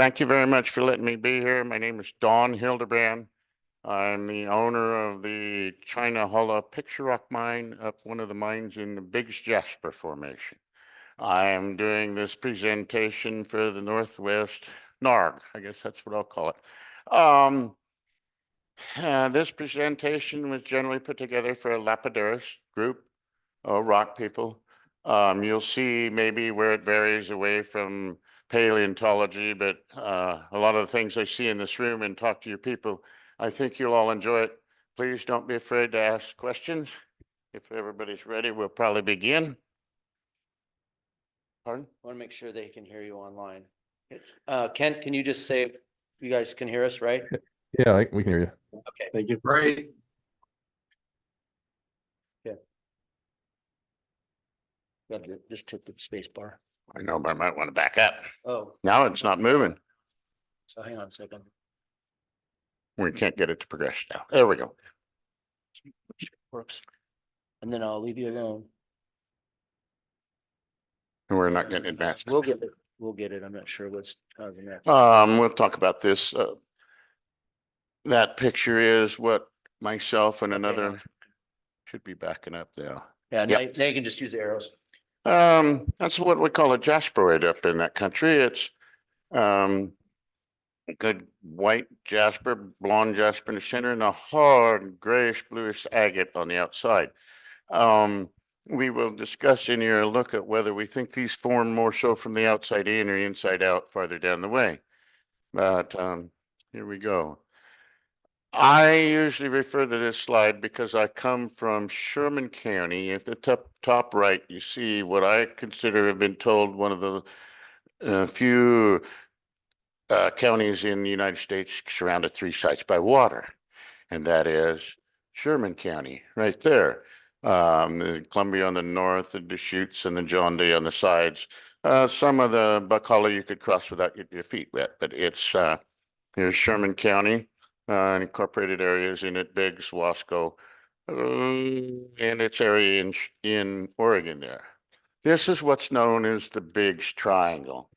Thank you very much for letting me be here. My name is Don Hildebrandt. I'm the owner of the China Hollow Picture Rock Mine up one of the mines in the Big Jasper Formation. I am doing this presentation for the Northwest NARG. I guess that's what I'll call it. This presentation was generally put together for a lapidarist group of rock people. You'll see maybe where it varies away from paleontology, but a lot of the things I see in this room and talk to your people, I think you'll all enjoy it. Please don't be afraid to ask questions. If everybody's ready, we'll probably begin. Pardon? I want to make sure they can hear you online. Kent, can you just say, you guys can hear us, right? Yeah, we can hear you. Okay. Thank you. Great. Just hit the space bar. I know, but I might want to back up. Oh, Now it's not moving. so hang on a second. We can't get it to progress now. There we go. Works. And then I'll leave you alone. We're not getting advanced. We'll get it. We'll get it. I'm not sure what's causing that. We'll talk about this. That picture is what myself and another should be backing up there. Yeah, Yep. now you can just use arrows. That's what we call a jasperoid up in that country. It's good white jasper, blonde jasper in the center, and a hard grayish bluish agate on the outside. We will discuss in here a look at whether we think these form more so from the outside in or inside out farther down the way. But here we go. I usually refer to this slide because I come from Sherman County. At the top right, you see what I consider have been told one of the few counties in the United States surrounded 3 sites by water, and that is Sherman County, right there. The Columbia on the north, the Deschutes and the John Day on the sides. Some of the Buck Hollow you could cross without getting your feet wet, but it's here's Sherman County. Incorporated areas in it, Biggs, Wasco, and its area in Oregon there. This is what's known as the Biggs Triangle.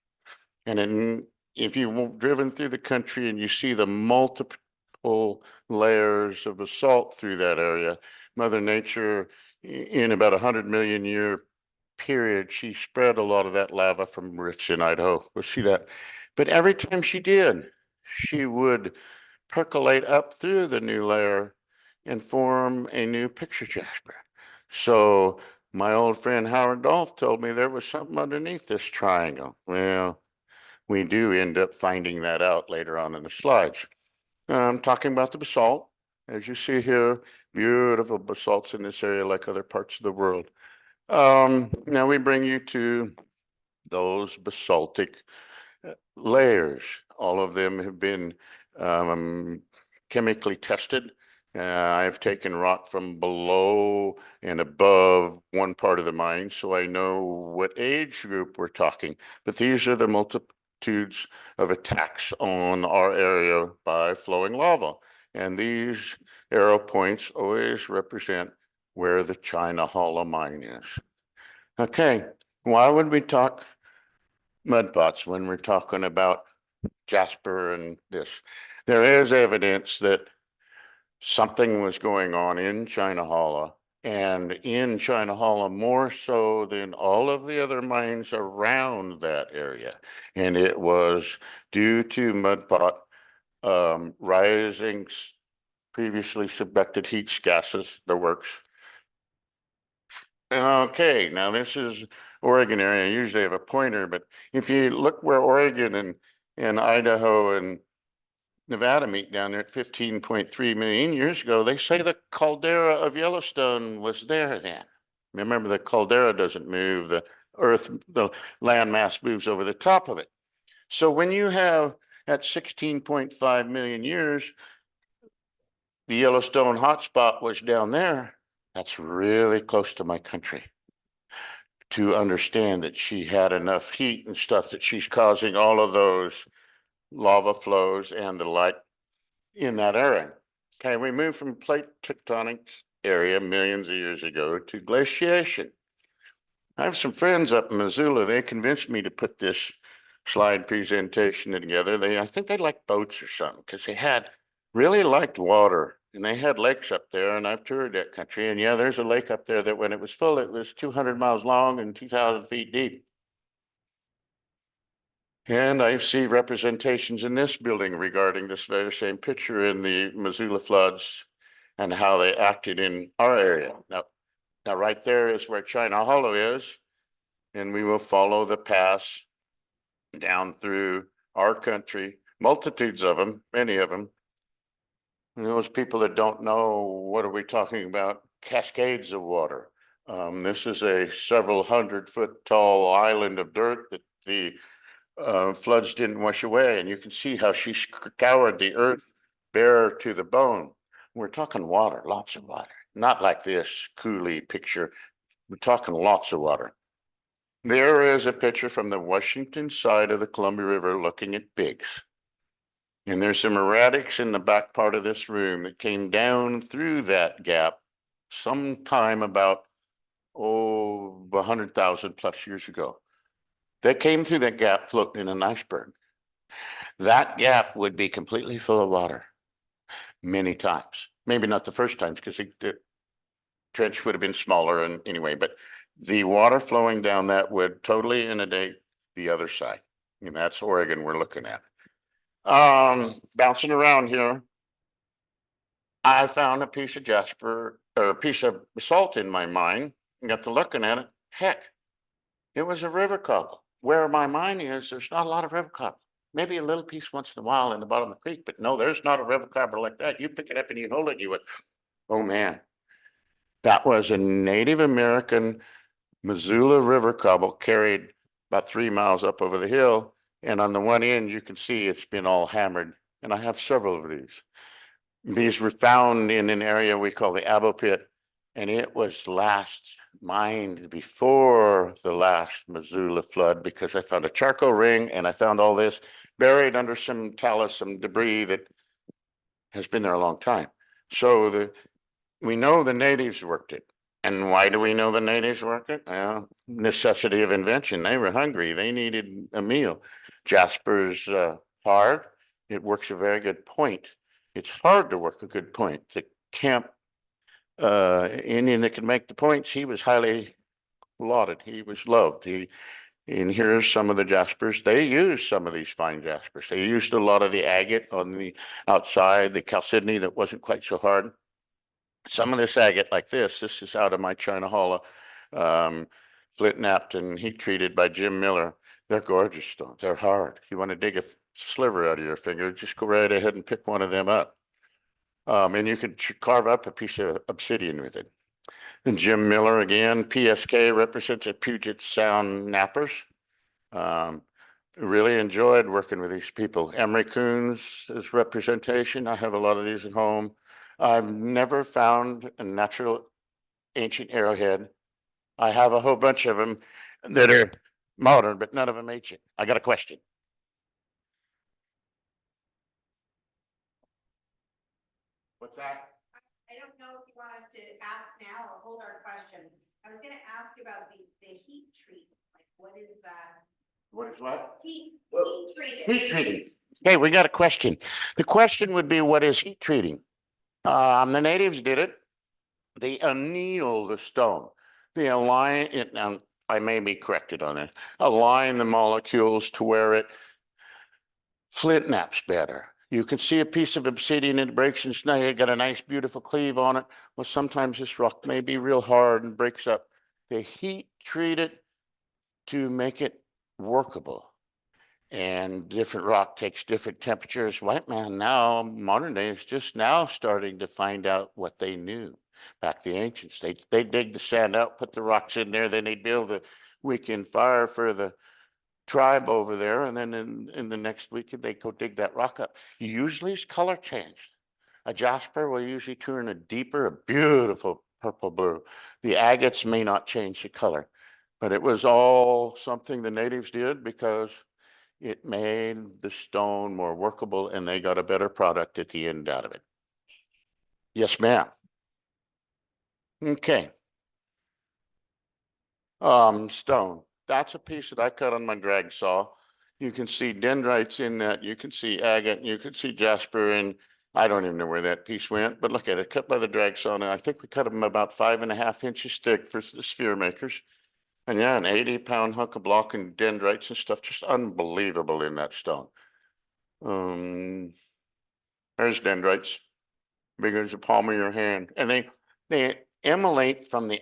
And if you've driven through the country and you see the multiple layers of basalt through that area, Mother Nature, in about 100 million year period, she spread a lot of that lava from rifts in Idaho. We'll see that. But every time she did, she would percolate up through the new layer and form a new picture jasper. So my old friend Howard Dolph told me there was something underneath this triangle. Well, we do end up finding that out later on in the slides. I'm talking about the basalt. As you see here, beautiful basalts in this area like other parts of the world. Now we bring you to those basaltic layers. All of them have been chemically tested. I've taken rock from below and above one part of the mine, so I know what age group we're talking. But these are the multitudes of attacks on our area by flowing lava. And these arrow points always represent where the China Hollow mine is. Okay, why would we talk mudpots when we're talking about Jasper and this? There is evidence that something was going on in China Hollow, and in China Hollow more so than all of the other mines around that area. And it was due to mudpot rising previously subducted heat gases, the works. Okay, now this is Oregon area. I usually have a pointer, but if you look where Oregon and Idaho and Nevada meet down there at 15.3 million years ago, they say the caldera of Yellowstone was there then. Remember, the caldera doesn't move, the earth, the land mass moves over the top of it. So when you have at 16.5 million years, the Yellowstone hotspot was down there, that's really close to my country to understand that she had enough heat and stuff that she's causing all of those lava flows and the like in that area. Okay, we moved from plate tectonics area millions of years ago to glaciation. I have some friends up in Missoula. They convinced me to put this slide presentation together. I think they liked boats or something because they really liked water, and they had lakes up there, and I've toured that country. And yeah, there's a lake up there that when it was full, it was 200 miles long and 2,000 feet deep. And I see representations in this building regarding this very same picture in the Missoula floods and how they acted in our area. Now right there is where China Hollow is, and we will follow the pass down through our country, multitudes of them, many of them. And those people that don't know, what are we talking about? Cascades of water. This is a several 100-foot tall island of dirt that the floods didn't wash away. And you can see how she scoured the earth bare to the bone. We're talking water, lots of water, not like this Cooley picture. We're talking lots of water. There is a picture from the Washington side of the Columbia River looking at pigs. And there's some erratics in the back part of this room that came down through that gap sometime about, 100,000 plus years ago. They came through that gap floating in an iceberg. That gap would be completely full of water many times. Maybe not the first times because the trench would have been smaller and anyway, but the water flowing down that would totally inundate the other side. And that's Oregon we're looking at. Bouncing around here, I found a piece of jasper or a piece of salt in my mine and got to looking at it. Heck, it was a river cobble. Where my mine is, there's not a lot of river cobble. Maybe a little piece once in a while in the bottom of the creek, but no, there's not a river cobble like that. You pick it up and you hold it, you would, oh man. That was a Native American Missoula river cobble carried about 3 miles up over the hill. And on the one end, you can see it's been all hammered. And I have several of these. These were found in an area we call the Abo Pit, and it was last mined before the last Missoula flood because I found a charcoal ring and I found all this buried under some talus, some debris that has been there a long time. So we know the natives worked it. And why do we know the natives worked it? Well, necessity of invention. They were hungry. They needed a meal. Jasper's hard. It works a very good point. It's hard to work a good point. The camp Indian that could make the points, he was highly lauded. He was loved. And here's some of the jaspers. They used some of these fine jaspers. They used a lot of the agate on the outside, the chalcedony that wasn't quite so hard. Some of this agate like this is out of my China Hollow, flint napped and heat treated by Jim Miller. They're gorgeous stones. They're hard. You want to dig a sliver out of your finger, just go right ahead and pick one of them up. And you could carve up a piece of obsidian with it. And Jim Miller again, PSK represents a Puget Sound nappers. Really enjoyed working with these people. Emery Coons is representation. I have a lot of these at home. I've never found a natural ancient arrowhead. I have a whole bunch of them that are modern, but none of them ancient. I got a question. What's that? I don't know if you want us to ask now or hold our questions. I was gonna ask about the heat treatment, like what is that? What is what? Heat treated. Heat treating. Okay, we got a question. The question would be, what is heat treating? The natives did it. They anneal the stone. They align it. Now, I may be corrected on it. Align the molecules to where it flint naps better. You can see a piece of obsidian and it breaks and snag. It got a nice, beautiful cleave on it. Well, sometimes this rock may be real hard and breaks up. They heat treat it to make it workable. And different rock takes different temperatures. White man now, modern day, is just now starting to find out what they knew. Back the ancients, they dig the sand out, put the rocks in there, then they'd build a weekend fire for the tribe over there, and then in the next weekend they go dig that rock up. Usually it's color changed. A jasper will usually turn a deeper, a beautiful purple blue. The agates may not change the color, but it was all something the natives did because it made the stone more workable and they got a better product at the end out of it. Yes, ma'am. Okay. Stone. That's a piece that I cut on my drag saw. You can see dendrites in that, you can see agate, you can see jasper, and I don't even know where that piece went, but look at it, cut by the drag saw. I think we cut them about 5.5 inches thick for the sphere makers. And yeah, an 80-pound hunk of block and dendrites and stuff, just unbelievable in that stone. There's dendrites, big as the palm of your hand, and they emulate from the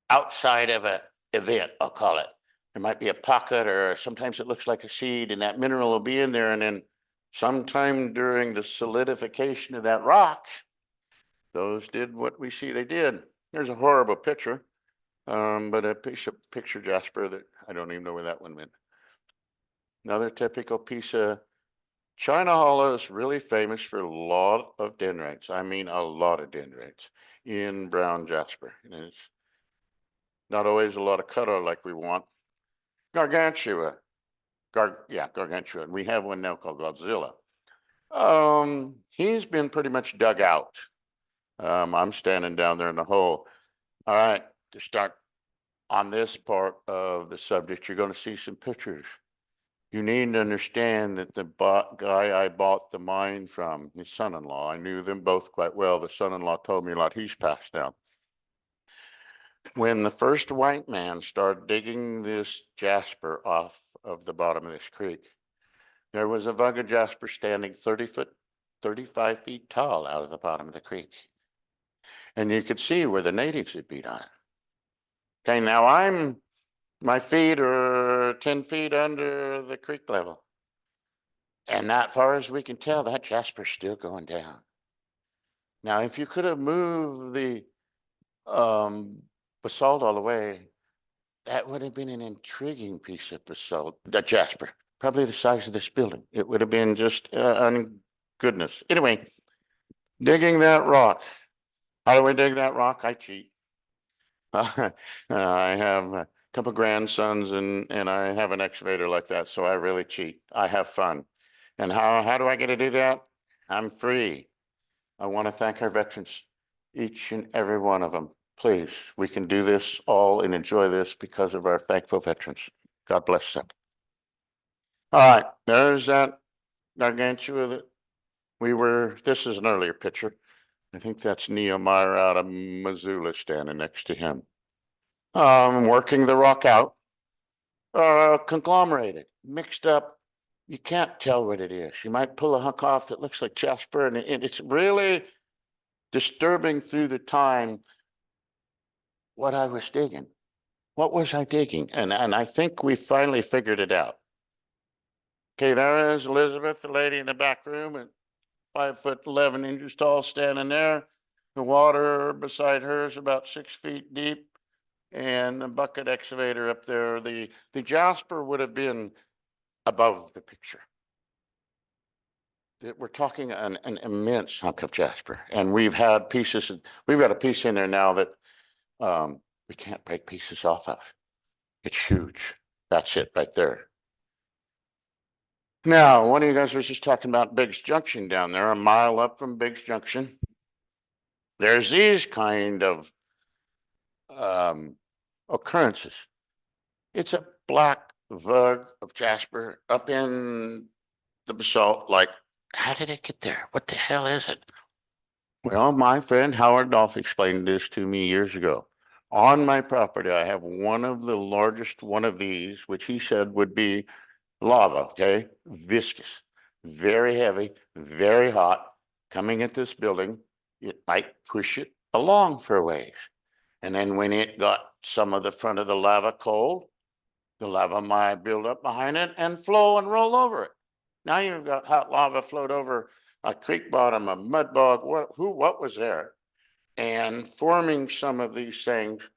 outside of a event, I'll call it. There might be a pocket, or sometimes it looks like a seed, and that mineral will be in there, and then sometime during the solidification of that rock, those did what we see they did. There's a horrible picture, but a piece of picture jasper that I don't even know where that one went. Another typical piece of China Hollow is really famous for a lot of dendrites. I mean, a lot of dendrites in brown jasper. And it's not always a lot of color like we want. Gargantua. Gargantua. And we have one now called Godzilla. He's been pretty much dug out. I'm standing down there in the hole. All right, to start on this part of the subject, you're going to see some pictures. You need to understand that the guy I bought the mine from, his son-in-law, I knew them both quite well. The son-in-law told me a lot. He's passed now. When the first white man started digging this jasper off of the bottom of this creek, there was a vug of jasper standing 35 feet tall out of the bottom of the creek. And you could see where the natives had beat on it. Okay, now my feet are 10 feet under the creek level. And that far as we can tell, that jasper's still going down. Now, if you could have moved the basalt all the way, that would have been an intriguing piece of basalt, that jasper, probably the size of this building. It would have been just goodness. Anyway, digging that rock. How do we dig that rock? I cheat. I have a couple grandsons and I have an excavator like that, so I really cheat. I have fun. And how do I get to do that? I'm free. I want to thank our veterans, each and every one of them. Please, we can do this all and enjoy this because of our thankful veterans. God bless them. All right, there's that gargantua that this is an earlier picture. I think that's Nehemiah out of Missoula standing next to him. Working the rock out, conglomerated, mixed up. You can't tell what it is. You might pull a hunk off that looks like jasper, and it's really disturbing through the time what I was digging. What was I digging? And I think we finally figured it out. Okay, there is Elizabeth, the lady in the back room, at 5'11" tall, standing there. The water beside her is about 6 feet deep, and the bucket excavator up there. The jasper would have been above the picture. We're talking an immense hunk of jasper, and we've had pieces. We've got a piece in there now that we can't break pieces off of. It's huge. That's it right there. Now, one of you guys was just talking about Biggs Junction down there, a mile up from Biggs Junction. There's these kind of occurrences. It's a black vug of jasper up in the basalt. Like, how did it get there? What the hell is it? Well, my friend Howard Dolph explained this to me years ago. On my property, I have one of the largest one of these, which he said would be lava, okay? Viscous, very heavy, very hot, coming at this building. It might push it along for a ways. And then when it got some of the front of the lava cold, the lava might build up behind it and flow and roll over it. Now you've got hot lava float over a creek bottom, a mud bog, what was there? And forming some of these things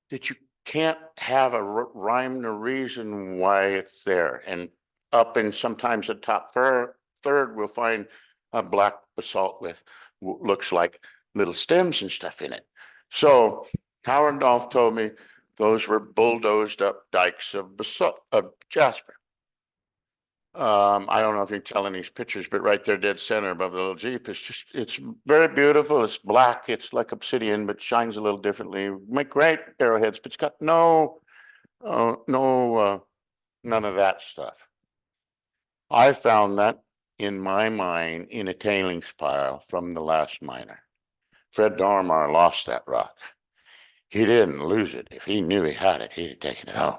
that you can't have a rhyme or reason why it's there. And up in sometimes the top third, we'll find a black basalt with looks like little stems and stuff in it. So Howard Dolph told me those were bulldozed up dikes of basalt, of jasper. I don't know if you can tell in these pictures, but right there, dead center above the little Jeep, it's very beautiful. It's black. It's like obsidian, but shines a little differently. Make great arrowheads, but it's got no None of that stuff. I found that in my mine in a tailings pile from the last miner. Fred Dormar lost that rock. He didn't lose it. If he knew he had it, he'd have taken it home.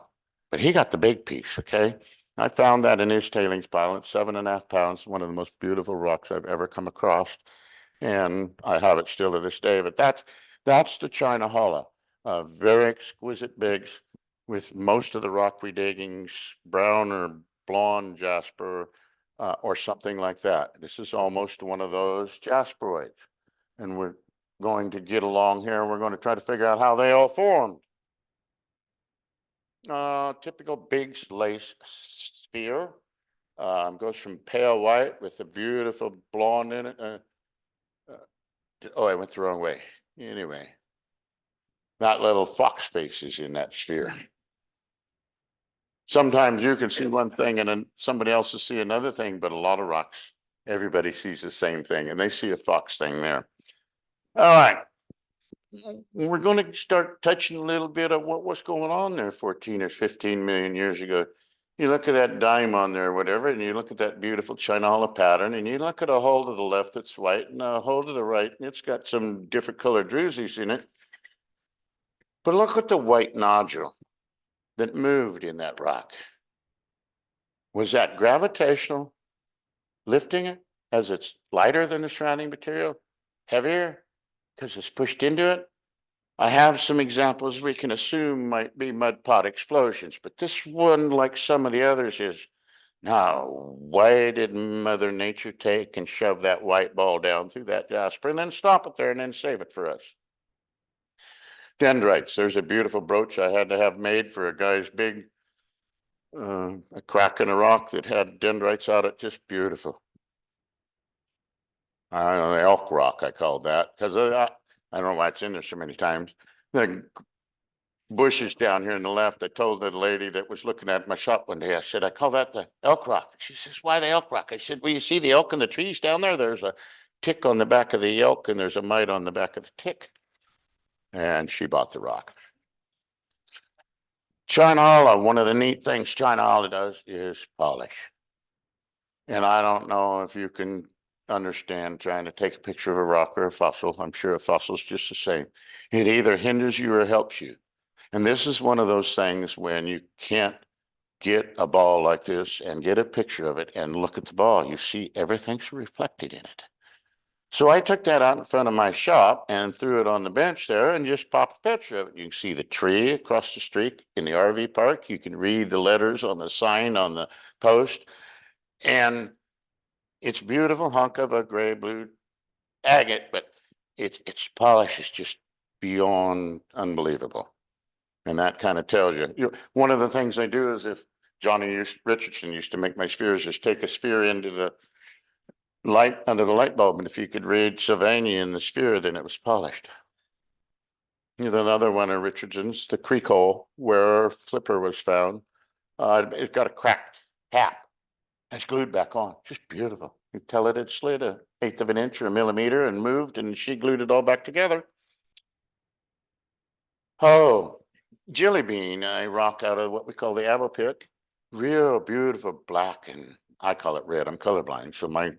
But he got the big piece, okay? I found that in his tailings pile. It's 7.5 pounds, one of the most beautiful rocks I've ever come across. And I have it still to this day. But that's the China Hollow. Very exquisite bigs with most of the rock we diggings brown or blonde jasper or something like that. This is almost one of those jasperoids. And we're going to get along here and we're going to try to figure out how they all formed. Typical big lace sphere. Goes from pale white with a beautiful blonde in it. Oh, I went the wrong way. Anyway, that little fox face is in that sphere. Sometimes you can see one thing and then somebody else will see another thing, but a lot of rocks, everybody sees the same thing and they see a fox thing there. All right. We're going to start touching a little bit of what was going on there 14 or 15 million years ago. You look at that dime on there, or whatever, and you look at that beautiful China Hollow pattern, and you look at a hole to the left that's white, and a hole to the right, and it's got some different colored drusies in it. But look at the white nodule that moved in that rock. Was that gravitational lifting it as it's lighter than the surrounding material, heavier because it's pushed into it? I have some examples we can assume might be mud pot explosions, but this one, like some of the others, is now, why did Mother Nature take and shove that white ball down through that jasper and then stop it there and then save it for us? Dendrites. There's a beautiful brooch I had to have made for a guy's big a crack in a rock that had dendrites out. It just beautiful. I don't know, elk rock, I called that, because I don't know why it's in there so many times. The bushes down here on the left, I told the lady that was looking at my shop one day, I said, I call that the elk rock. She says, why the elk rock? I said, well, you see the elk in the trees down there? There's a tick on the back of the elk and there's a mite on the back of the tick. And she bought the rock. China Hollow, one of the neat things China Hollow does is polish. And I don't know if you can understand trying to take a picture of a rock or a fossil. I'm sure a fossil is just the same. It either hinders you or helps you. And this is one of those things when you can't get a ball like this and get a picture of it and look at the ball. You see everything's reflected in it. So I took that out in front of my shop and threw it on the bench there and just popped a picture of it. You can see the tree across the street in the RV park. You can read the letters on the sign on the post. And it's a beautiful hunk of a gray blue agate, but its polish is just beyond unbelievable. And that kind of tells you, one of the things they do is if Richardson used to make my spheres, is take a sphere into the light under the light bulb. And if you could read Sylvania in the sphere, then it was polished. There's another one of Richardson's, the creek hole where Flipper was found. It's got a cracked cap. It's glued back on. Just beautiful. You tell it slid 1/8 of an inch or a millimeter and moved, and she glued it all back together. Oh, Jelly Bean, I rock out of what we call the Avo pit. Real beautiful black, and I call it red. I'm colorblind, so my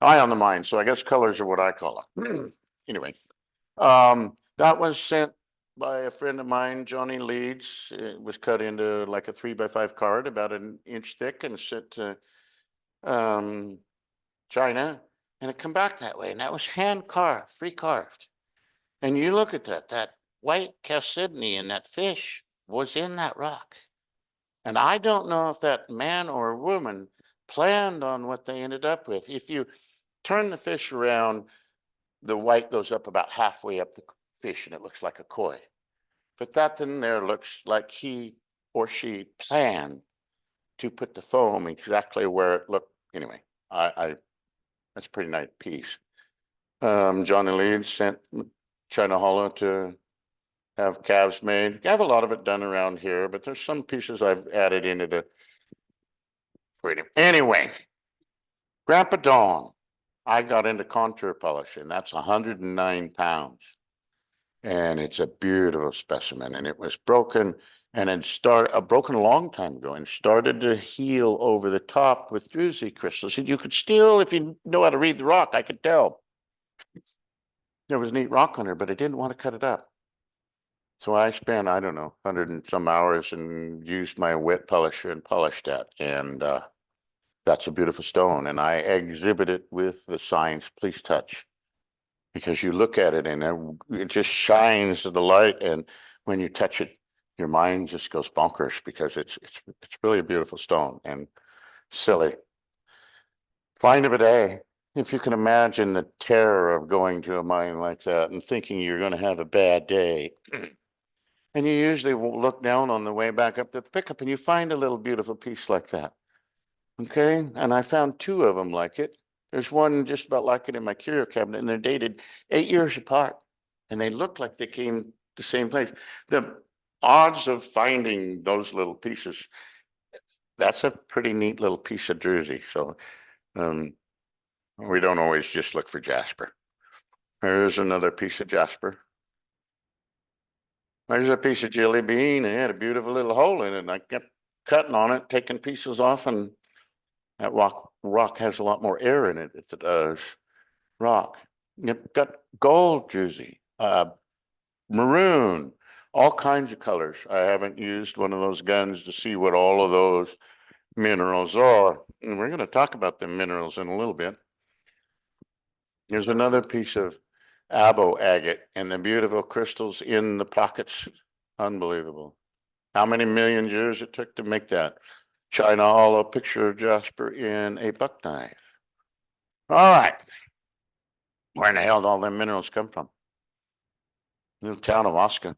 eye on the mind. So I guess colors are what I call it. Anyway, that was sent by a friend of mine, Johnny Leeds. It was cut into like a 3x5 card, about 1 inch thick, and sent to China, and it come back that way. And that was hand carved, free carved. And you look at that white chalcedony in that fish was in that rock. And I don't know if that man or woman planned on what they ended up with. If you turn the fish around, the white goes up about halfway up the fish and it looks like a koi. But that in there looks like he or she planned to put the foam exactly where it looked. Anyway, that's a pretty nice piece. Johnny Leeds sent China Hollow to have calves made. I have a lot of it done around here, but there's some pieces I've added into the freedom. Anyway, Grandpa Don, I got into contour polishing. That's 109 pounds. And it's a beautiful specimen. And it was broken and broken a long time ago and started to heal over the top with druzy crystals. And you could still, if you know how to read the rock, I could tell there was neat rock on there, but I didn't want to cut it up. So I spent, I don't know, 100 and some hours and used my wet polisher and polished that. And that's a beautiful stone. And I exhibit it with the signs, please touch. Because you look at it and it just shines the light. And when you touch it, your mind just goes bonkers because it's really a beautiful stone and silly. Find of a day. If you can imagine the terror of going to a mine like that and thinking you're going to have a bad day. And you usually will look down on the way back up to the pickup and you find a little beautiful piece like that. Okay. And I found two of them like it. There's one just about like it in my curio cabinet and they're dated 8 years apart. And they look like they came the same place. The odds of finding those little pieces, that's a pretty neat little piece of druzy. So we don't always just look for Jasper. There's another piece of Jasper. There's a piece of jelly bean. It had a beautiful little hole in it. And I kept cutting on it, taking pieces off, and that rock has a lot more air in it than it does rock. You've got gold druzy, maroon, all kinds of colors. I haven't used one of those guns to see what all of those minerals are. And we're going to talk about the minerals in a little bit. There's another piece of abo agate and the beautiful crystals in the pockets. Unbelievable. How many million years it took to make that? China hollow picture of Jasper in a buck knife. All right. Where in the hell did all them minerals come from? The little town of Oscar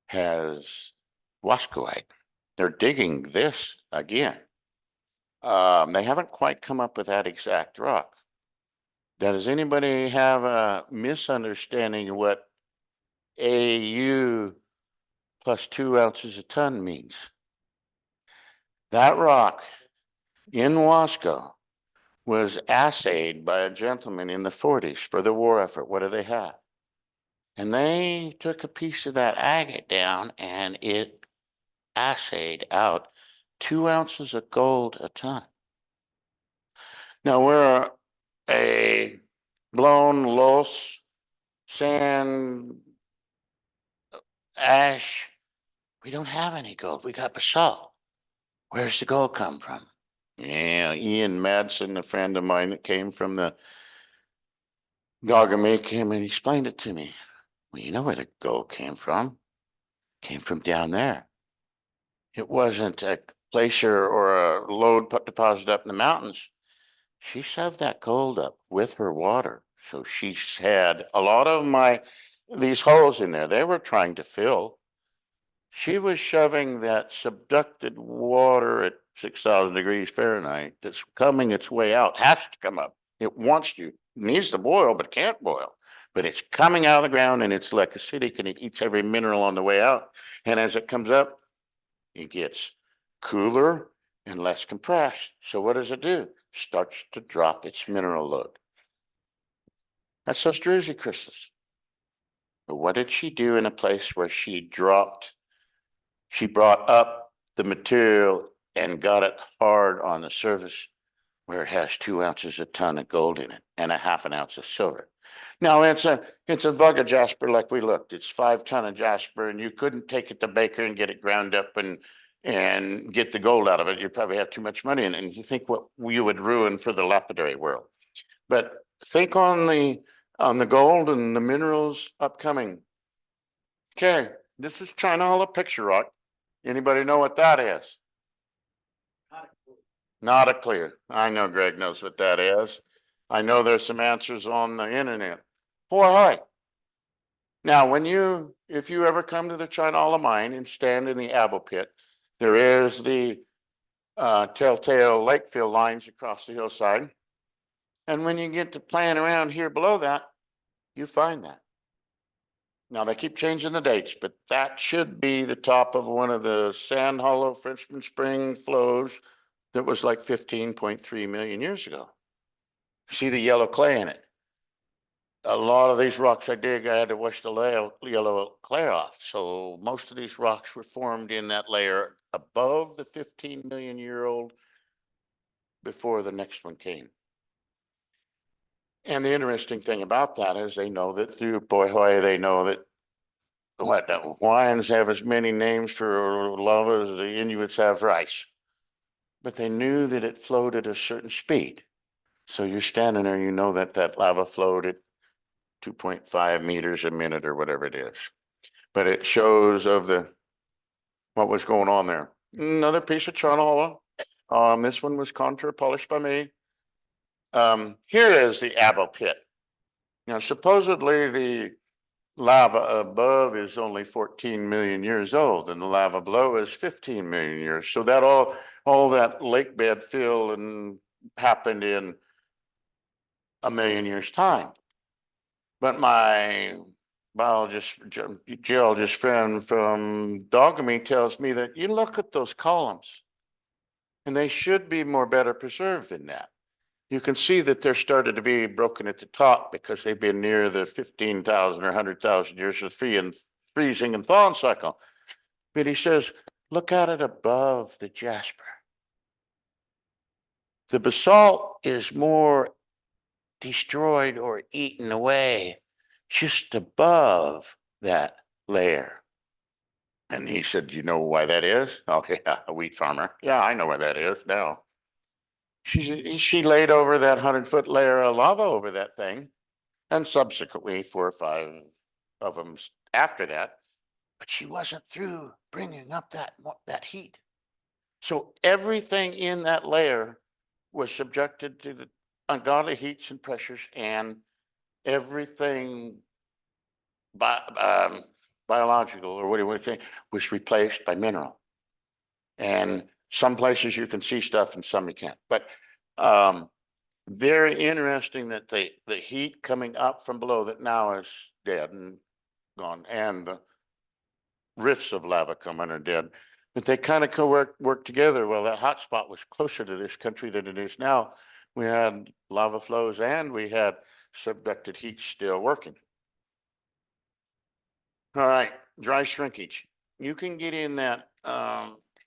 has wascoite. They're digging this again. They haven't quite come up with that exact rock. Does anybody have a misunderstanding of what AU plus 2 ounces a ton means? That rock in Wasco was assayed by a gentleman in the 40s for the war effort. What do they have? And they took a piece of that agate down and it assayed out 2 ounces of gold a ton. Now we're a blown loess, sand, ash. We don't have any gold. We got basalt. Where's the gold come from? Yeah, Ian Madsen, a friend of mine that came from the Gargamel, came and explained it to me. Well, you know where the gold came from. It came from down there. It wasn't a glacier or a lode deposit up in the mountains. She shoved that gold up with her water. So she's had a lot of these holes in there, they were trying to fill. She was shoving that subducted water at 6,000 degrees Fahrenheit that's coming its way out, has to come up. It wants to, needs to boil, but can't boil. But it's coming out of the ground and it's like acidic and it eats every mineral on the way out. And as it comes up, it gets cooler and less compressed. So what does it do? Starts to drop its mineral load. That's those druzy crystals. But what did she do in a place where she brought up the material and got it hard on the surface where it has 2 ounces a ton of gold in it and a half an ounce of silver. Now it's a vug of Jasper like we looked. It's 5 ton of Jasper and you couldn't take it to Baker and get it ground up and get the gold out of it. You'd probably have too much money in it. And you think what you would ruin for the lapidary world. But think on the gold and the minerals upcoming. Okay, this is China Hollow picture rock. Anybody know what that is? Not a clear. I know Greg knows what that is. I know there's some answers on the internet. Boy, now if you ever come to the China Hollow mine and stand in the Abo pit, there is the telltale lake field lines across the hillside. And when you get to playing around here below that, you find that. Now they keep changing the dates, but that should be the top of one of the Sand Hollow Frenchman Spring flows that was like 15.3 million years ago. See the yellow clay in it. a lot of these rocks I dig, I had to wash the yellow clay off. So most of these rocks were formed in that layer above the 15 million year old before the next one came. And the interesting thing about that is they know that through Boyhoy, they know that what the Hawaiians have as many names for lava as the Inuits have rice. But they knew that it flowed at a certain speed. So you're standing there, you know that that lava flowed at 2.5 meters a minute or whatever it is. But it shows of what was going on there. Another piece of Chanola. This one was contour polished by me. Here is the Abo pit. Now, supposedly the lava above is only 14 million years old, and the lava below is 15 million years. So that all that lake bed fill and happened in a million years' time. But my geologist friend from Dogamy tells me that you look at those columns, and they should be more better preserved than that. You can see that they're started to be broken at the top because they've been near the 15,000 or 100,000 years of freezing and thawing cycle. But he says, look at it above the Jasper. The basalt is more destroyed or eaten away just above that layer. And he said, you know why that is? Oh, yeah, a wheat farmer. Yeah, I know why that is now. She laid over that 100-foot layer of lava over that thing, and subsequently 4 or 5 of them after that, but she wasn't through bringing up that heat. So everything in that layer was subjected to the ungodly heats and pressures, and everything biological, or what do you want to say, was replaced by mineral. And some places you can see stuff and some you can't. But very interesting that the heat coming up from below that now is dead and gone, and the rifts of lava coming are dead. But they kind of work together. Well, that hot spot was closer to this country than it is now. We had lava flows and we had subducted heat still working. All right, dry shrinkage. You can get in that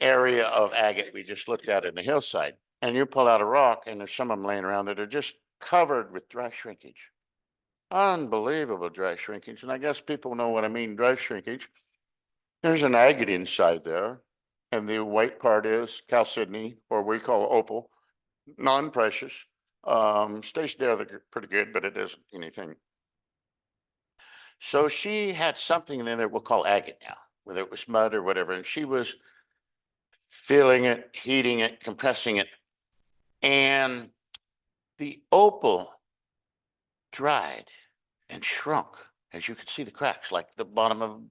area of agate we just looked at in the hillside, and you pull out a rock, and there's some of them laying around that are just covered with dry shrinkage. Unbelievable dry shrinkage. And I guess people know what I mean, dry shrinkage. There's an agate inside there, and the white part is chalcedony, or we call opal, non-precious. Stays there pretty good, but it isn't anything. So she had something in there we'll call agate now, whether it was mud or whatever, and she was filling it, heating it, compressing it, and the opal dried and shrunk, as you could see the cracks, like the bottom of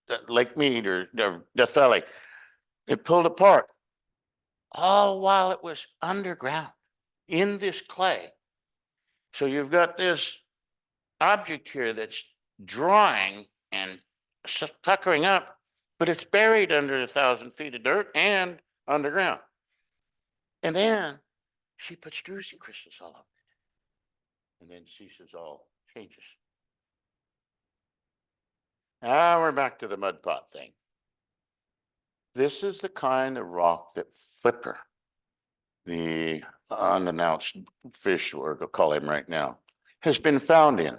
the Lake Mead or Death Valley. It pulled apart, all while it was underground in this clay. So you've got this object here that's drying and puckering up, but it's buried under 1,000 feet of dirt and underground. And then she puts druzy crystals all over it, and then ceases all changes. Now we're back to the mud pot thing. This is the kind of rock that Flipper, the unannounced fish, we'll call him right now, has been found in.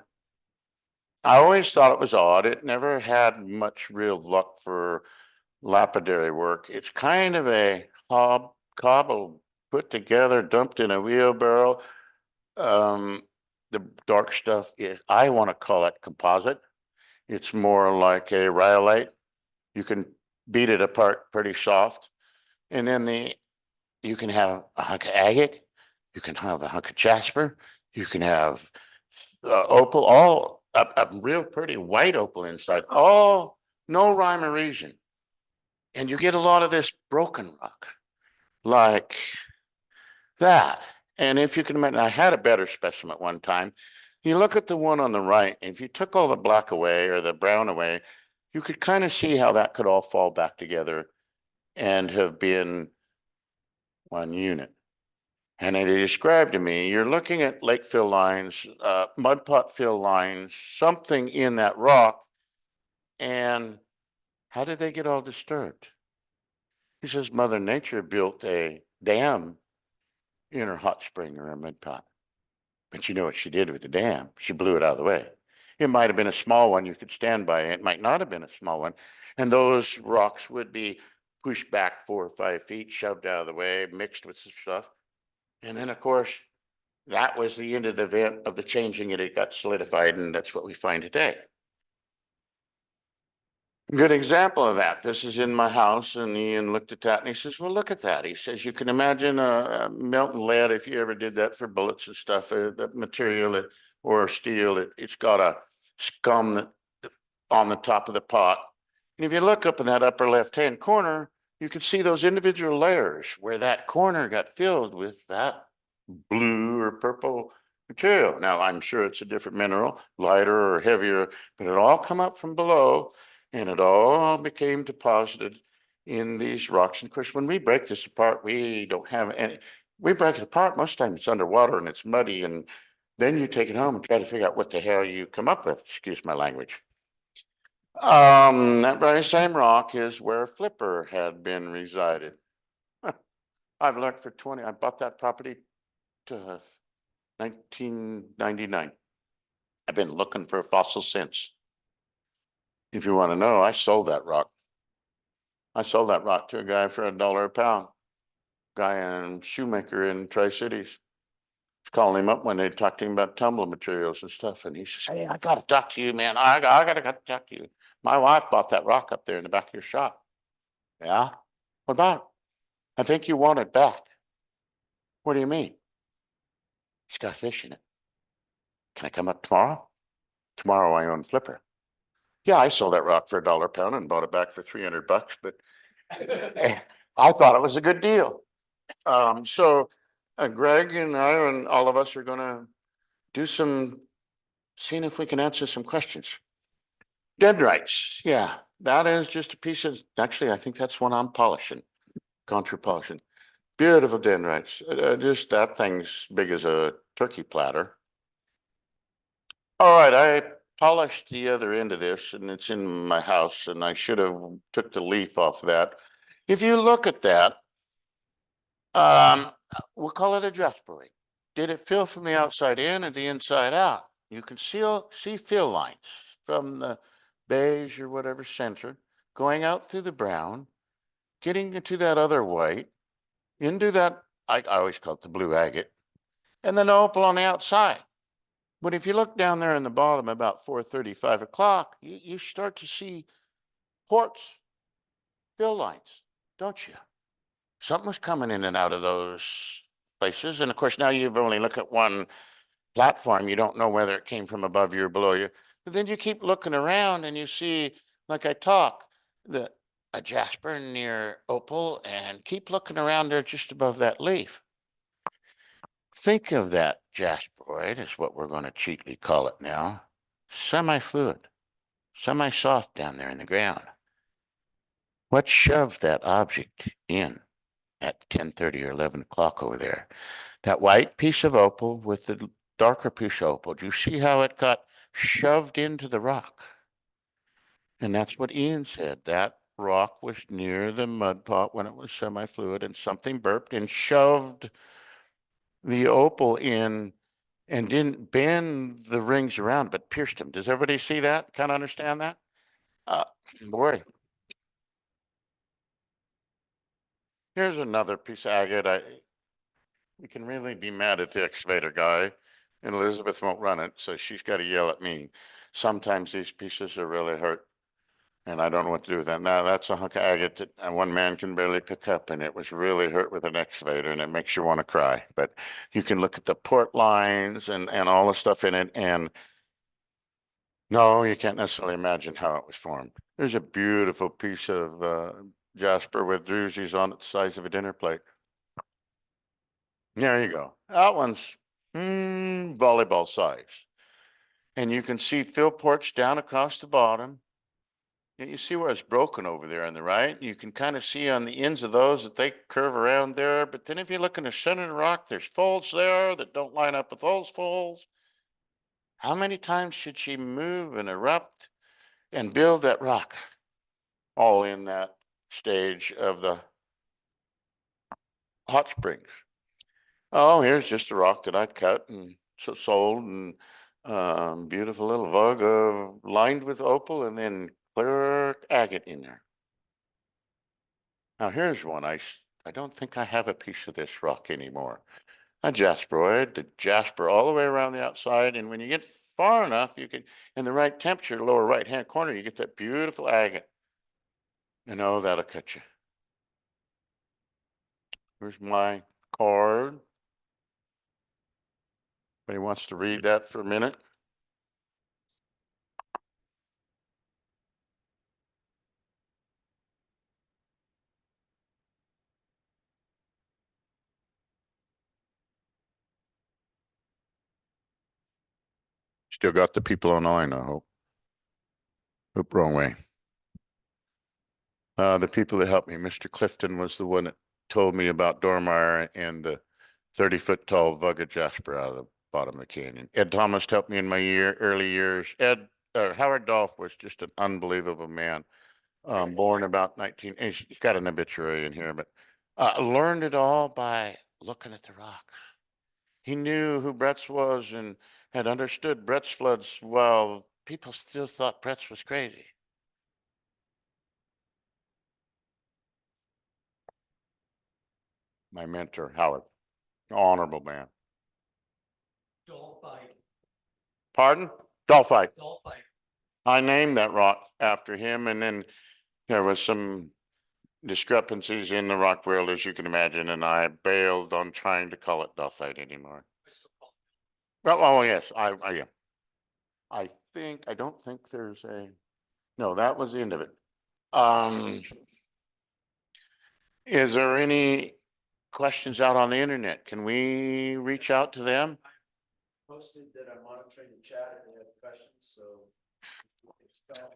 I always thought it was odd. It never had much real luck for lapidary work. It's kind of a cobble put together, dumped in a wheelbarrow. The dark stuff is, I want to call it composite. It's more like a rhyolite. You can beat it apart pretty soft. And then you can have a hunk of agate, you can have a hunk of jasper, you can have opal, all a real pretty white opal inside, all no rhyme or reason. And you get a lot of this broken rock like that. And if you can imagine, I had a better specimen at one time. You look at the one on the right, and if you took all the black away or the brown away, you could kind of see how that could all fall back together and have been one unit. And they described to me, you're looking at lake fill lines, mud pot fill lines, something in that rock. And how did they get all disturbed? He says Mother Nature built a dam in her hot spring or a mud pot. But you know what she did with the dam? She blew it out of the way. It might have been a small one you could stand by. It might not have been a small one. And those rocks would be pushed back 4 or 5 feet, shoved out of the way, mixed with some stuff. And then, of course, that was the end of the event of the changing it. It got solidified, and that's what we find today. Good example of that. This is in my house, and Ian looked at that and he says, well, look at that. He says, you can imagine a melting lead, if you ever did that for bullets and stuff, that material or steel, it's got a scum that on the top of the pot. And if you look up in that upper left-hand corner, you can see those individual layers where that corner got filled with that blue or purple material. Now, I'm sure it's a different mineral, lighter or heavier, but it all come up from below and it all became deposited in these rocks. And of course, when we break this apart, we don't have any, we break it apart, most times it's underwater and it's muddy, and then you take it home and try to figure out what the hell you come up with, excuse my language. That very same rock is where Flipper had been resided. I've looked for 20, I bought that property to 1999. I've been looking for a fossil since. If you want to know, I sold that rock. I sold that rock to a guy for $1 a pound. Guy and shoemaker in Tri-Cities. Calling him up when they talked to him about tumble materials and stuff. And he says, hey, I got to talk to you, man. I got to talk to you. My wife bought that rock up there in the back of your shop. Yeah? What about it? I think you want it back. What do you mean? It's got fish in it. Can I come up tomorrow? Tomorrow I own Flipper. Yeah, I sold that rock for $1 a pound and bought it back for $300, but I thought it was a good deal. So Greg and I and all of us are gonna do some, seeing if we can answer some questions. Dendrites, yeah, that is just a piece of, actually, I think that's one I'm polishing, contour polishing. Beautiful dendrites, just that thing's big as a turkey platter. All right, I polished the other end of this and it's in my house and I should have took the leaf off of that. If you look at that, we'll call it a jasperoid. Did it fill from the outside in and the inside out? You can see fill lines from the beige or whatever center going out through the brown, getting into that other white, into that, I always call it the blue agate, and then opal on the outside. But if you look down there in the bottom about 4:30, 5 o'clock, you start to see quartz fill lines, don't you? Something's coming in and out of those places. And of course, now you've only looked at one platform. You don't know whether it came from above you or below you. But then you keep looking around and you see, like I talk, a jasper near opal, and keep looking around there just above that leaf. Think of that jasperoid, is what we're going to cheaply call it now, semi-fluid, semi-soft down there in the ground. What shoved that object in at 10:30 or 11 o'clock over there? That white piece of opal with the darker piece of opal. Do you see how it got shoved into the rock? And that's what Ian said. That rock was near the mud pot when it was semi-fluid, and something burped and shoved the opal in and didn't bend the rings around, but pierced them. Does everybody see that? Kind of understand that? Boy. Here's another piece of agate. We can really be mad at the excavator guy, and Elizabeth won't run it, so she's got to yell at me. Sometimes these pieces are really hurt, and I don't know what to do with that. Now, that's a hunk of agate that one man can barely pick up, and it was really hurt with an excavator, and it makes you want to cry. But you can look at the port lines and all the stuff in it, and no, you can't necessarily imagine how it was formed. There's a beautiful piece of jasper with drusies on it the size of a dinner plate. There you go. That one's volleyball size. And you can see fill ports down across the bottom. You see where it's broken over there on the right? You can kind of see on the ends of those that they curve around there. But then if you look in the center of the rock, there's folds there that don't line up with those folds. How many times should she move and erupt and build that rock? All in that stage of the hot springs. Oh, here's just a rock that I'd cut and sold, and beautiful little vug lined with opal and then clear agate in there. Now here's one. I don't think I have a piece of this rock anymore. A jasperoid, the jasper all the way around the outside, and when you get far enough, you can, in the right temperature, lower right hand corner, you get that beautiful agate. And oh, that'll cut you. Here's my card. Anybody wants to read that for a minute? Still got the people online, I hope. Oop, wrong way. The people that helped me, Mr. Clifton was the one that told me about Dormeyer and the 30-foot tall Vugga Jasper out of the bottom of the canyon. Ed Thomas helped me in my early years. Howard Dolph was just an unbelievable man. Born about 19, he's got an obituary in here, but learned it all by looking at the rocks. He knew who Bretz was and had understood Brett's floods while people still thought Bretz was crazy. My mentor, Howard, honorable man. Dolphite. Pardon? Dolphite. Dolphite. I named that rock after him, and then there was some discrepancies in the rock world, as you can imagine, and I bailed on trying to call it Dolphite anymore. Oh yes, yeah. I don't think there's no, that was the end of it. Is there any questions out on the internet? Can we reach out to them? Posted that I'm monitoring the chat if they have questions, so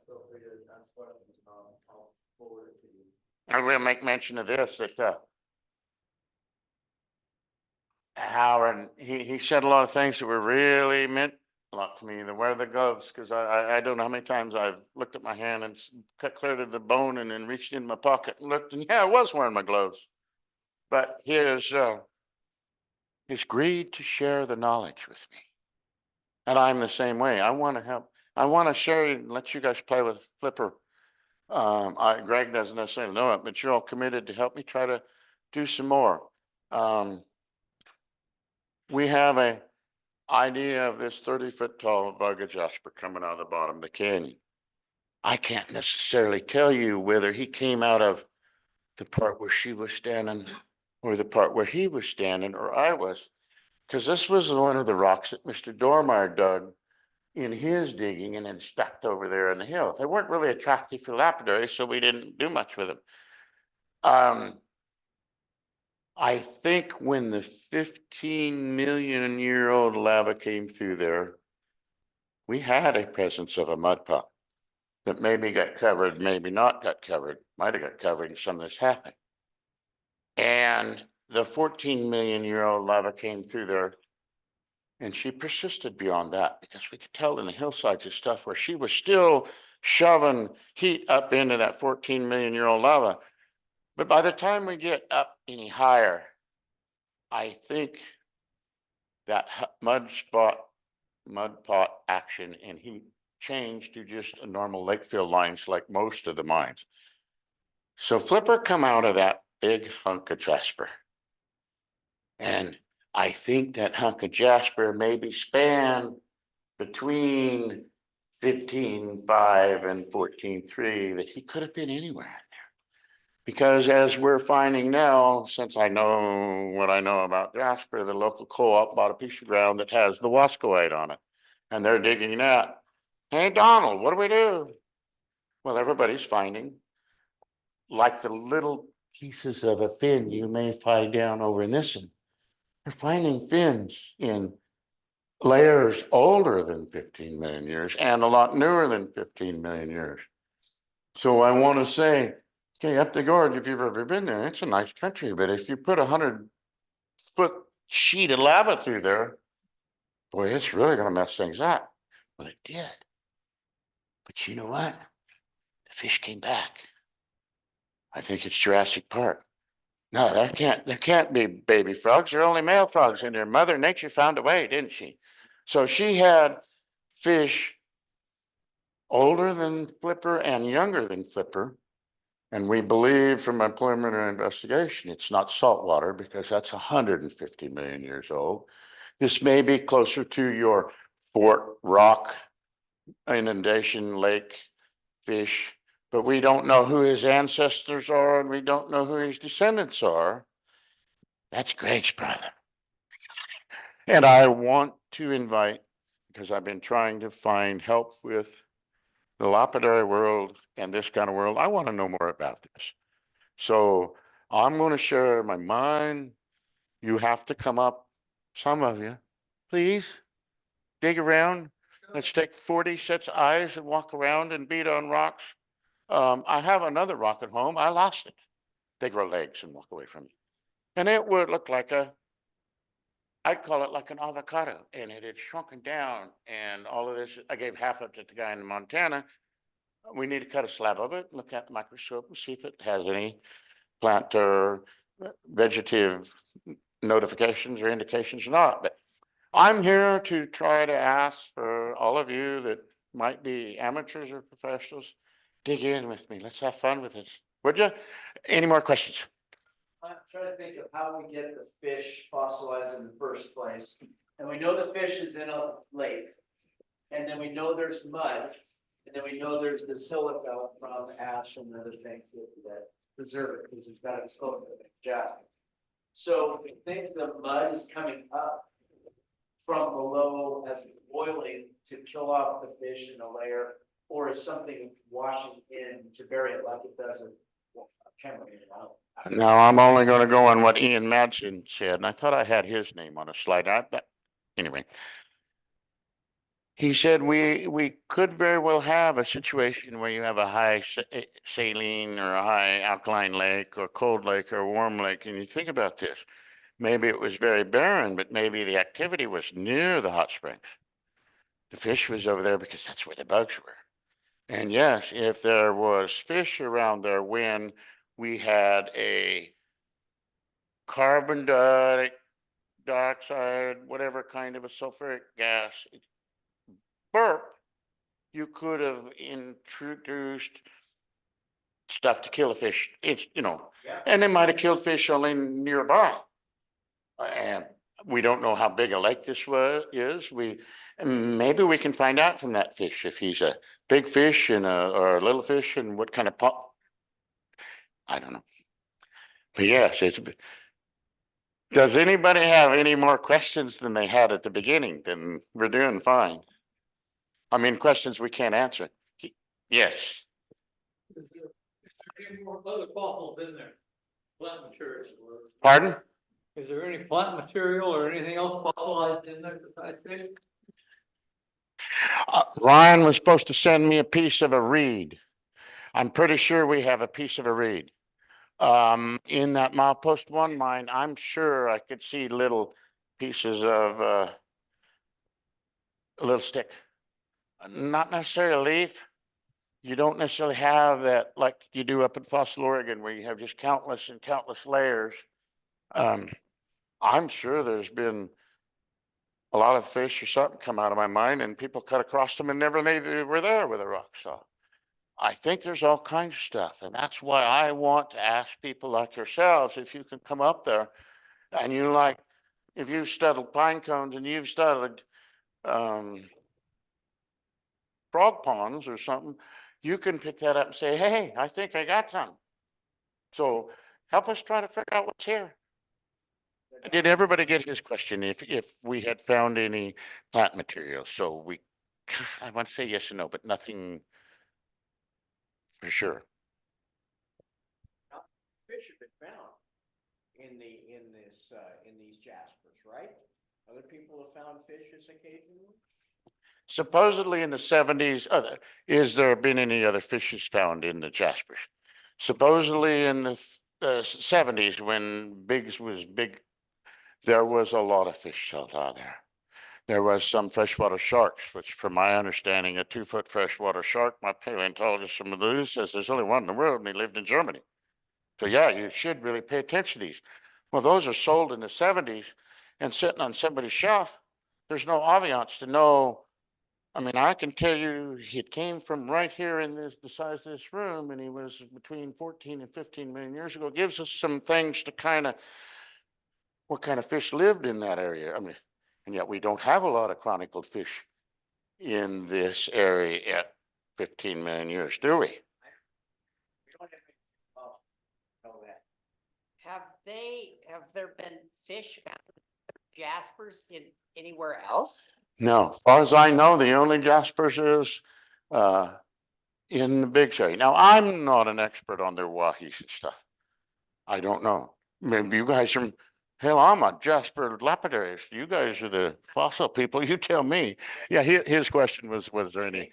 feel free to ask questions and I'll forward it to you. I will make mention of this, that Howard, he said a lot of things that were really meant a lot to me. The wear the gloves, because I don't know how many times I've looked at my hand and cut clear to the bone and then reached in my pocket and looked, and yeah, I was wearing my gloves. But his greed to share the knowledge with me. And I'm the same way. I want to help. I want to share and let you guys play with Flipper. Greg doesn't necessarily know it, but you're all committed to help me try to do some more. We have a idea of this 30-foot tall Vugga Jasper coming out of the bottom of the canyon. I can't necessarily tell you whether he came out of the part where she was standing or the part where he was standing or I was, because this was one of the rocks that Mr. Dormeyer dug in his digging and then stacked over there in the hill. They weren't really attractive for lapidary, so we didn't do much with them. I think when the 15-million-year-old lava came through there, we had a presence of a mud pot that maybe got covered, maybe not got covered, might have got covered and some of this happened. And the 14-million-year-old lava came through there, and she persisted beyond that because we could tell in the hillsides and stuff where she was still shoving heat up into that 14-million-year-old lava. But by the time we get up any higher, I think that mud pot action and heat changed to just a normal lake fill lines like most of the mines. So Flipper come out of that big hunk of Jasper. And I think that hunk of Jasper maybe spanned between 15.5 and 14.3, that he could have been anywhere in there. Because as we're finding now, since I know what I know about Jasper, the local co-op bought a piece of ground that has the wascoite on it. And they're digging that. Hey, Donald, what do we do? Well, everybody's finding, like the little pieces of a fin you may find down over in this one. They're finding fins in layers older than 15 million years and a lot newer than 15 million years. So I want to say, okay, up the gorge, if you've ever been there, it's a nice country, but if you put 100-foot sheet of lava through there, boy, it's really gonna mess things up. Well, it did. But you know what? The fish came back. I think it's Jurassic Park. No, there can't be baby frogs. There are only male frogs in there. Mother Nature found a way, didn't she? So she had fish older than Flipper and younger than Flipper. And we believe from my preliminary investigation, it's not saltwater because that's 150 million years old. This may be closer to your Fort Rock inundation lake fish, but we don't know who his ancestors are and we don't know who his descendants are. That's Greg's brother. And I want to invite, because I've been trying to find help with the lapidary world and this kind of world, I want to know more about this. So I'm going to share my mind. You have to come up, some of you, please dig around. Let's take 40 sets of eyes and walk around and beat on rocks. I have another rock at home. I lost it. They grow legs and walk away from me. And it would look like I'd call it like an avocado, and it had shrunken down. And all of this, I gave half of it to the guy in Montana. We need to cut a slab of it, look at the microscope and see if it has any plant or vegetative notifications or indications or not. But I'm here to try to ask for all of you that might be amateurs or professionals, dig in with me. Let's have fun with this. Would you? Any more questions? I'm trying to think of how we get the fish fossilized in the first place. And we know the fish is in a lake. And then we know there's mud. And then we know there's the silica from ash and other things that preserve it because it's got a silica in Jasper. So we think the mud is coming up from below as it's boiling to kill off the fish in a layer, or is something washing in to bury it like it does a camera. Now, I'm only going to go on what Ian Madsen said, and I thought I had his name on a slide. Anyway, he said we could very well have a situation where you have a high saline or a high alkaline lake or cold lake or warm lake, and you think about this. Maybe it was very barren, but maybe the activity was near the hot springs. The fish was over there because that's where the bugs were. And yes, if there was fish around there when we had a carbon dioxide, whatever kind of a sulfuric gas burp, you could have introduced stuff to kill a fish. It's, and they might have killed fish only nearby. And we don't know how big a lake this is. Maybe we can find out from that fish if he's a big fish or a little fish and what kind of pop. I don't know. But yes, does anybody have any more questions than they had at the beginning? Then we're doing fine. I mean, questions we can't answer. Yes. Is there any more other fossils in there? Plant material? Pardon? Is there any plant material or anything else fossilized in there besides fish? Ryan was supposed to send me a piece of a reed. I'm pretty sure we have a piece of a reed. In that milepost one mine, I'm sure I could see little pieces of a little stick. Not necessarily a leaf. You don't necessarily have that like you do up in Fossil, Oregon, where you have just countless and countless layers. I'm sure there's been a lot of fish or something come out of my mine and people cut across them and never knew they were there with a rock saw. I think there's all kinds of stuff. And that's why I want to ask people like yourselves, if you can come up there and if you've studied pine cones and you've studied frog ponds or something, you can pick that up and say, hey, I think I got some. So help us try to figure out what's here. Did everybody get his question? If we had found any plant material? So I want to say yes and no, but nothing for sure. Fish have been found in these Jaspers, right? Other people have found fishes occasionally? Supposedly in the seventies, is there been any other fishes found in the Jaspers? Supposedly in the seventies, when Biggs was big, there was a lot of fish out there. There was some freshwater sharks, which from my understanding, a 2-foot freshwater shark, my paleontologist from the says there's only one in the world and he lived in Germany. So yeah, you should really pay attention to these. Well, those are sold in the seventies and sitting on somebody's shelf. There's no aviance to know. I mean, I can tell you it came from right here in the size of this room, and he was between 14 and 15 million years ago. It gives us some things to kind of, what kind of fish lived in that area. I mean, and yet we don't have a lot of chronicled fish in this area at 15 million years, do we? We don't have any, well, know that. Have there been fish found in Jaspers in anywhere else? No, as far as I know, the only Jaspers is in the big area. Now, I'm not an expert on their wahis and stuff. I don't know. Maybe you guys are, hell, I'm a Jasper lapidarius. You guys are the fossil people. You tell me. Yeah, his question was there any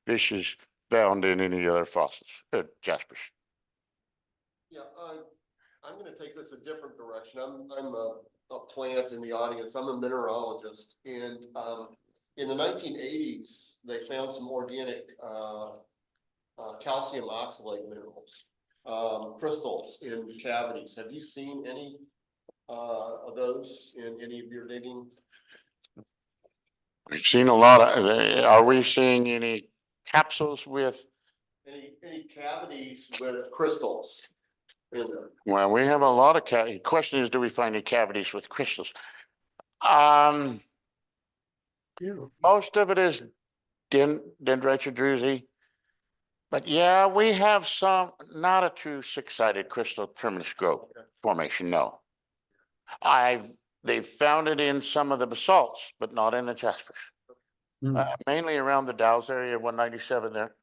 fishes found in any other fossils, Jaspers? Yeah, I'm gonna take this a different direction. I'm a plant in the audience. I'm a mineralogist, and in the 1980s, they found some organic calcium oxalate minerals, crystals in cavities. Have you seen any of those in any of your digging? We've seen a lot of, are we seeing any capsules with? Any cavities with crystals in them? Well, we have a lot of question is, do we find any cavities with crystals? Most of it is dendrites or druzy. But yeah, we have some, not a true six-sided crystal permanent growth formation, no. They've found it in some of the basalts, but not in the Jaspers. Mainly around the Dow's area, 197 there.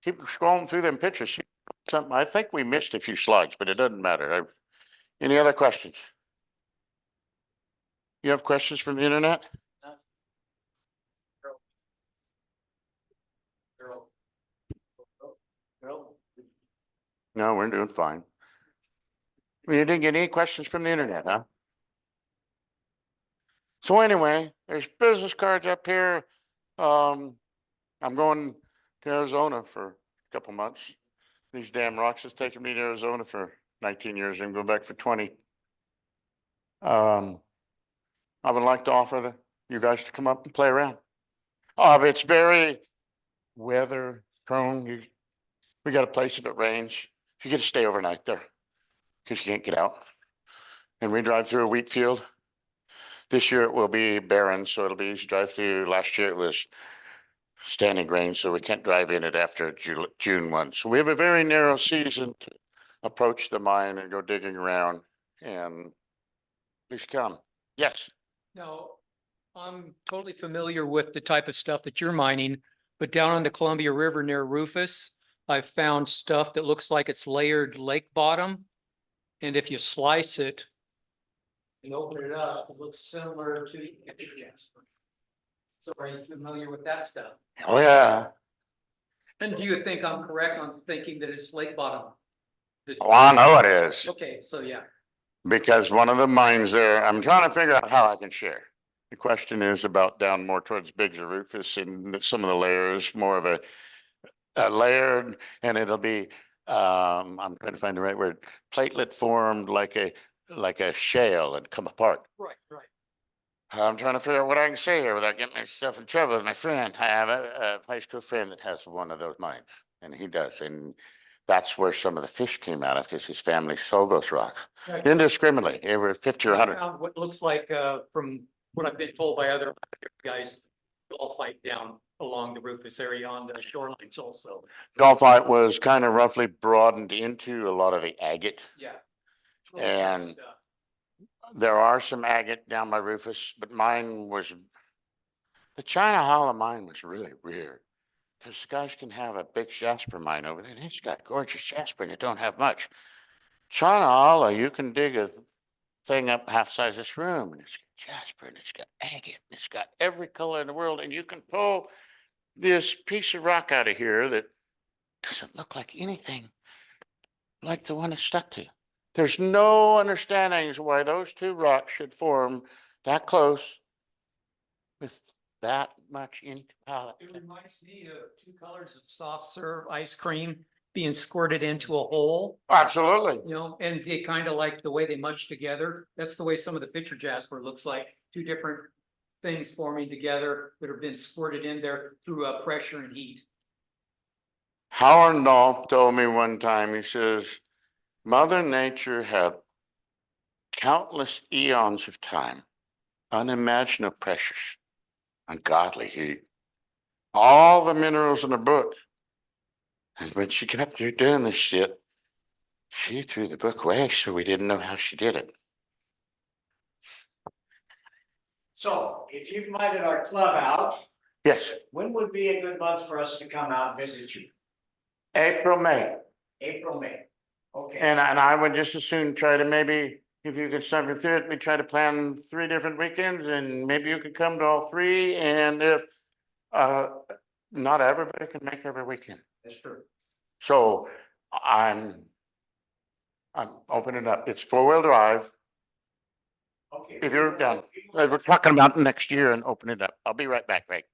Keep scrolling through them pictures. Something, I think we missed a few slides, but it doesn't matter. Any other questions? You have questions from the internet? No, we're doing fine. You didn't get any questions from the internet, huh? So anyway, there's business cards up here. I'm going to Arizona for a couple months. These damn rocks has taken me to Arizona for 19 years. I'm going back for 20. I would like to offer you guys to come up and play around. It's very weather prone. We got a place if it rains. You get to stay overnight there because you can't get out. And we drive through a wheat field. This year it will be barren, so it'll be easy to drive through. Last year it was standing grain, so we can't drive in it after June 1. So we have a very narrow season to approach the mine and go digging around, and please come. Yes. Now, I'm totally familiar with the type of stuff that you're mining, but down on the Columbia River near Rufus, I've found stuff that looks like it's layered lake bottom. And if you slice it and open it up, it looks similar to the picture. So are you familiar with that stuff? Oh, yeah. And do you think I'm correct on thinking that it's lake bottom? Oh, I know it is. Okay, so yeah. Because one of the mines there, I'm trying to figure out how I can share. The question is about down more towards Biggs or Rufus, and some of the layers, more of a layered, and it'll be, I'm trying to find the right word, platelet formed like a shale and come apart. Right, right. I'm trying to figure out what I can say here without getting myself in trouble with my friend. I have a high school friend that has one of those mines, and he does, and that's where some of the fish came out of because his family sold those rocks indiscriminately. They were 50 or I 100. found what looks like, from what I've been told by other guys, all fight down along the Rufus area on the shorelines also. Dolphite was kind of roughly broadened into a lot of the agate. Yeah. And there are some agate down by Rufus, but mine was, the China Hollow mine was really weird. Because guys can have a big Jasper mine over there, and it's got gorgeous Jasper and it don't have much. China Hollow, you can dig a thing up half size this room, and it's got jasper, and it's got agate, and it's got every color in the world, and you can pull this piece of rock out of here that doesn't look like anything like the one it's stuck to. There's no understanding as why those two rocks should form that close with that much impact. It reminds me of two colors of soft serve ice cream being squirted into a hole, Absolutely. you know, and they kind of like the way they mush together. That's the way some of the picture jasper looks like, two different things forming together that have been squirted in there through pressure and heat. Howard Dahl told me one time, he says, Mother Nature had countless eons of time, unimaginable pressures, ungodly heat, all the minerals in the book. And when she got through doing this shit, she threw the book away, so we didn't know how she did it. So if you've invited our club out, Yes, when would be a good month for us to come out and visit you? April, May. April, May. Okay. And I would just as soon try to maybe, if you could suffer through it, we try to plan 3 different weekends and maybe you could come to all 3. And if, not everybody can make every weekend. That's true. So I'm opening up. It's 4-wheel drive. Okay. If you're done, we're talking about next year and open it up. I'll be right back, Greg.